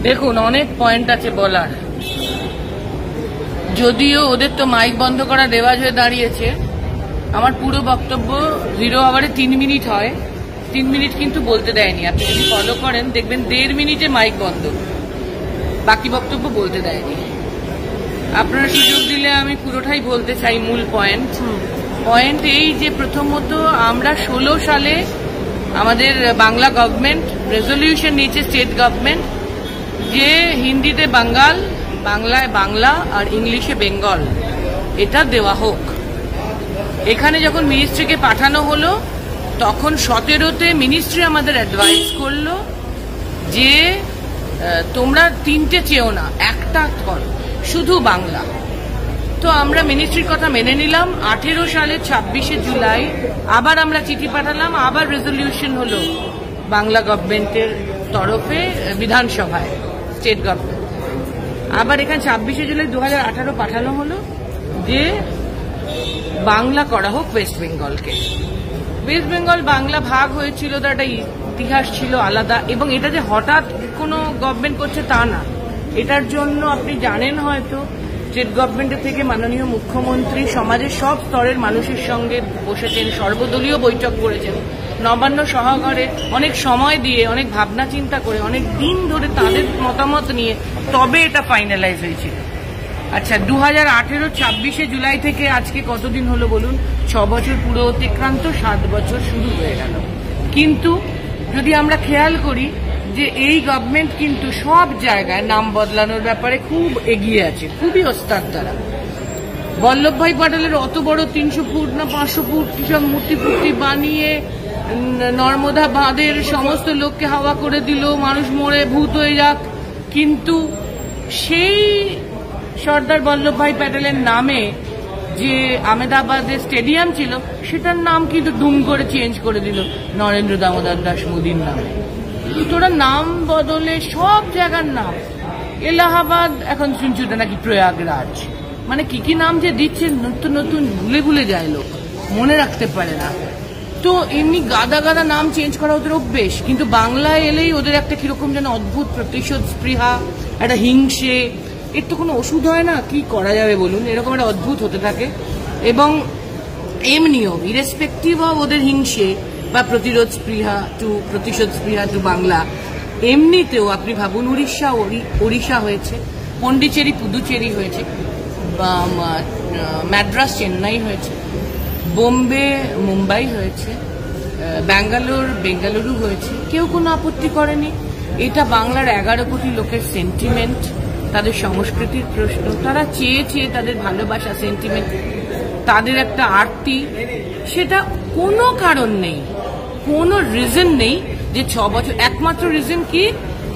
দেখুন, অনেক পয়েন্ট আছে বলার, যদিও ওদের তো মাইক বন্ধ করার রেওয়াজ হয়ে দাঁড়িয়েছে। আমার পুরো বক্তব্য 0 আওয়ারে 3 মিনিট হয়, 3 মিনিট কিন্তু বলতে দেয়নি। আপনি যদি ফলো করেন দেখবেন 1.5 মিনিটে মাইক বন্ধ, বাকি বক্তব্য বলতে দেয়নি। আপনারা সুযোগ দিলে আমি পুরোটাই বলতে চাই। মূল পয়েন্ট এই যে প্রথমত আমরা 16 সালে আমাদের বাংলা গভর্নমেন্ট রেজলিউশন নিয়েছে, স্টেট গভর্নমেন্ট, যে হিন্দিতে বাঙ্গাল, বাংলায় বাংলা আর ইংলিশে বেঙ্গল এটা দেওয়া হোক। এখানে যখন মিনিস্ট্রিকে পাঠানো হলো তখন 17তে মিনিস্ট্রি আমাদের অ্যাডভাইস করলো যে তোমরা 3টে চেও না, একটা করো, শুধু বাংলা। তো আমরা মিনিস্ট্রির কথা মেনে নিলাম। 18 সালের 26শে জুলাই আবার আমরা চিঠি পাঠালাম, আবার রেজলিউশন হলো বাংলা গভর্নমেন্টের তরফে বিধানসভায়, স্টেট গভর্নমেন্ট। আবার এখানে 26শে জুলাই 2018 পাঠানো হলো যে বাংলা করা হোক ওয়েস্ট বেঙ্গলকে। ওয়েস্ট বেঙ্গল বাংলা ভাগ হয়েছিল, তো একটা ইতিহাস ছিল আলাদা। এবং এটা যে হঠাৎ কোনো গভর্নমেন্ট করছে তা না, এটার জন্য আপনি জানেন হয়তো স্টেট গভর্নমেন্টের থেকে মাননীয় মুখ্যমন্ত্রী সমাজের সব স্তরের মানুষের সঙ্গে বসেছেন, সর্বদলীয় বৈঠক করেছেন, নবান্ন সহকারে অনেক সময় দিয়ে, অনেক ভাবনা চিন্তা করে, অনেক দিন ধরে তাদের মতামত নিয়ে তবে এটা ফাইনালাইজ হয়েছিল। আচ্ছা, 2018 26শে জুলাই থেকে আজকে কতদিন হলো বলুন? 6 বছর পুরো অতিক্রান্ত, 7 বছর শুরু হয়ে গেল। কিন্তু যদি আমরা খেয়াল করি যে এই গভর্নমেন্ট কিন্তু সব জায়গায় নাম বদলানোর ব্যাপারে খুব এগিয়ে আছে, খুবই ওস্তাদ তারা। বল্লভভাই প্যাটেলের অত বড় 300 ফুট না 500 ফুট সব মূর্তি বানিয়ে নর্মদা বাঁধের সমস্ত লোককে হাওয়া করে দিল, মানুষ মরে ভূত হয়ে যাক। কিন্তু সেই সর্দার বল্লভভাই প্যাটেলের নামে যে আহমেদাবাদে স্টেডিয়াম ছিল সেটার নাম কিন্তু দুম করে চেঞ্জ করে দিল নরেন্দ্র দামোদর দাস মোদীর নামে। তোরা নাম বদলে সব জায়গার নাম, এলাহাবাদ এখন শুনছি ওটা নাকি প্রয়াগরাজ, মানে কি নাম যে দিচ্ছে নতুন নতুন, ভুলে যায় লোক, মনে রাখতে পারে না। তো এমনি গাদা নাম চেঞ্জ করা ওদের অভ্যেস। কিন্তু বাংলায় এলেই ওদের একটা কিরকম যেন অদ্ভুত প্রতিশোধ স্পৃহা, একটা হিংসে। এর তো কোনো ওষুধ হয় না, কি করা যাবে বলুন? এরকম একটা অদ্ভুত হতে থাকে। এবং এমনিও ইরেসপেক্টিভ অফ ওদের হিংসে বা প্রতিশোধ স্পৃহা টু বাংলা, এমনিতেও আপনি ভাবুন উড়িষ্যা হয়েছে, পন্ডিচেরি পুদুচেরি হয়েছে, মাদ্রাস চেন্নাই হয়েছে, বোম্বে মুম্বাই হয়েছে, বেঙ্গালুরু হয়েছে, কেউ কোনো আপত্তি করেনি। এটা বাংলার 11 কোটি লোকের সেন্টিমেন্ট, তাদের সংস্কৃতির প্রশ্ন, তারা চেয়েছে তাদের ভালোবাসা, সেন্টিমেন্ট, তাদের একটা আরতি। সেটা কোনো কারণ নেই, কোনো রিজন নেই যে 6 বছর। একমাত্র রিজন কি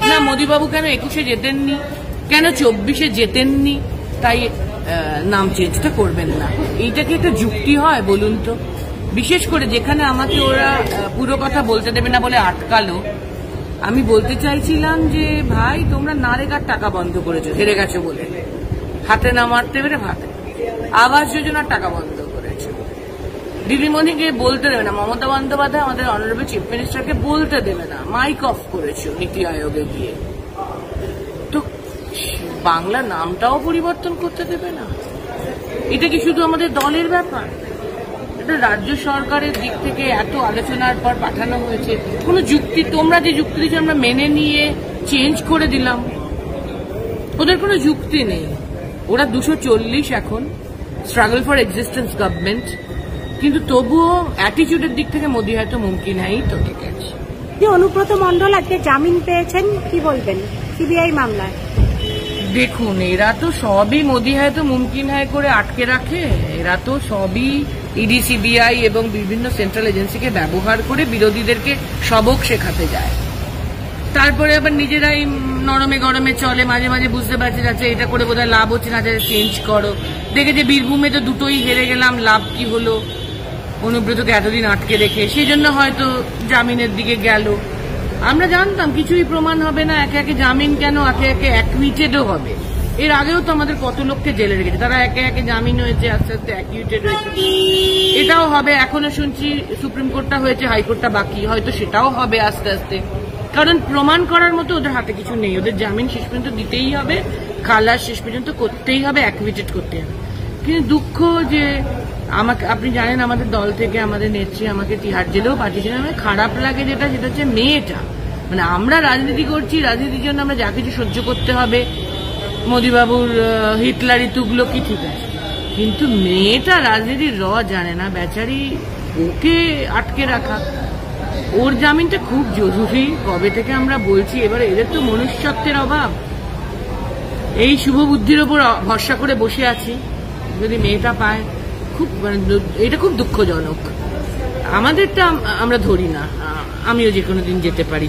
না, মোদীবাবু কেন 21-এ জেতেননি, কেন 24-এ জেতেননি, তাই নাম চেঞ্জটা করবেন না। এইটা কি একটা যুক্তি হয় বলুন তো? বিশেষ করে যেখানে আমাকে ওরা পুরো কথা বলতে দেবে না বলে আটকালো। আমি বলতে চাইছিলাম যে ভাই, তোমরা নারেগার টাকা বন্ধ করেছো হেরে গেছো বলে, হাতে না মারতে পেরে ভাতে। আবাস যোজনার টাকা বন্ধ করেছো, দিদিমণিকে বলতে দেবে না, মমতা বন্দ্যোপাধ্যায় আমাদের অনারেবল চিফ মিনিস্টারকে বলতে দেবে না, মাইক অফ করেছো নীতি আয়োগে গিয়ে। তো বাংলা নামটাও পরিবর্তন করতে দেবে না। এটা কি শুধু আমাদের দলের ব্যাপার? এটা রাজ্য সরকারের দিক থেকে এত আলোচনার পর পাঠানো হয়েছে। কোনো যুক্তি, তোমরা যে যুক্তি দিচ্ছ আমরা মেনে নিয়ে চেঞ্জ করে দিলাম, ওদের কোনো যুক্তি নেই। ওরা 240 এখন স্ট্রাগল ফর এক্সিস্টেন্স গভর্নমেন্ট, কিন্তু তবুও অ্যাটিটিউডের দিক থেকে মোদি হয়তো মুমকিন হয়ই তো ঠিক আছে। অনুব্রত মণ্ডল আজকে জামিন পেয়েছেন, কি বলবেন সিবিআই মামলায়? দেখুন, এরা তো সবই মোদি হয়তো মুমকিন হয় করে আটকে রাখে। এরা তো সবই ইডি, সিবিআই এবং বিভিন্ন সেন্ট্রাল এজেন্সিকে ব্যবহার করে বিরোধীদেরকে সবক শেখাতে যায়। তারপরে আবার নিজেরাই নরমে গরমে চলে, মাঝে মাঝে বুঝতে পারছে যাচ্ছে এটা করে বোধহয় লাভ হচ্ছে না, চেঞ্জ করো। দেখেছে বীরভূমে তো দুটোই হেরে গেলাম, লাভ কি হলো অনুব্রতকে এতদিন আটকে রেখে, সেই জন্য হয়তো জামিনের দিকে গেল। আমরা জানতাম কিছুই প্রমাণ হবে না, একে একে জামিন কেন, একে একে অ্যাকুইটেডও হবে। এর আগেও তো আমাদের কত লোককে জেলে রেখেছে, তারা একে একে জামিন হয়েছে, আস্তে আস্তে অ্যাকুইটেড হয়েছে। এটাও হবে, এখনো শুনছি সুপ্রিম কোর্টটা হয়েছে, হাইকোর্টটা বাকি, হয়তো সেটাও হবে আস্তে আস্তে। কারণ প্রমাণ করার মতো ওদের হাতে কিছু নেই, ওদের জামিন শেষ পর্যন্ত দিতেই হবে, খালাস শেষ পর্যন্ত করতেই হবে, অ্যাকুইটেড করতে হবে। কিন্তু দুঃখ যে আমাকে, আপনি জানেন আমাদের দল থেকে আমাদের নেত্রী আমাকে তিহার জেলেও পাঠিয়েছিলেন। আমার খারাপ লাগে যেটা, সেটা হচ্ছে মেয়েটা, মানে আমরা রাজনীতি করছি, রাজনীতির জন্য আমরা যা কিছু সহ্য করতে হবে, মোদিবাবুর হিটলারি তুগলো কি ঠিক আছে, কিন্তু মেয়েটা রাজনীতির জানে না বেচারি, ওকে আটকে রাখা, ওর জামিনটা খুব জরুরি। কবে থেকে আমরা বলছি, এবার এদের তো মনুষ্যত্বের অভাব, এই শুভ বুদ্ধির ওপর ভরসা করে বসে আছি, যদি মেয়েটা পায় খুব, মানে এটা খুব দুঃখজনক। আমাদেরটা আমরা ধরি না, আমিও যে কোনো দিন যেতে পারি।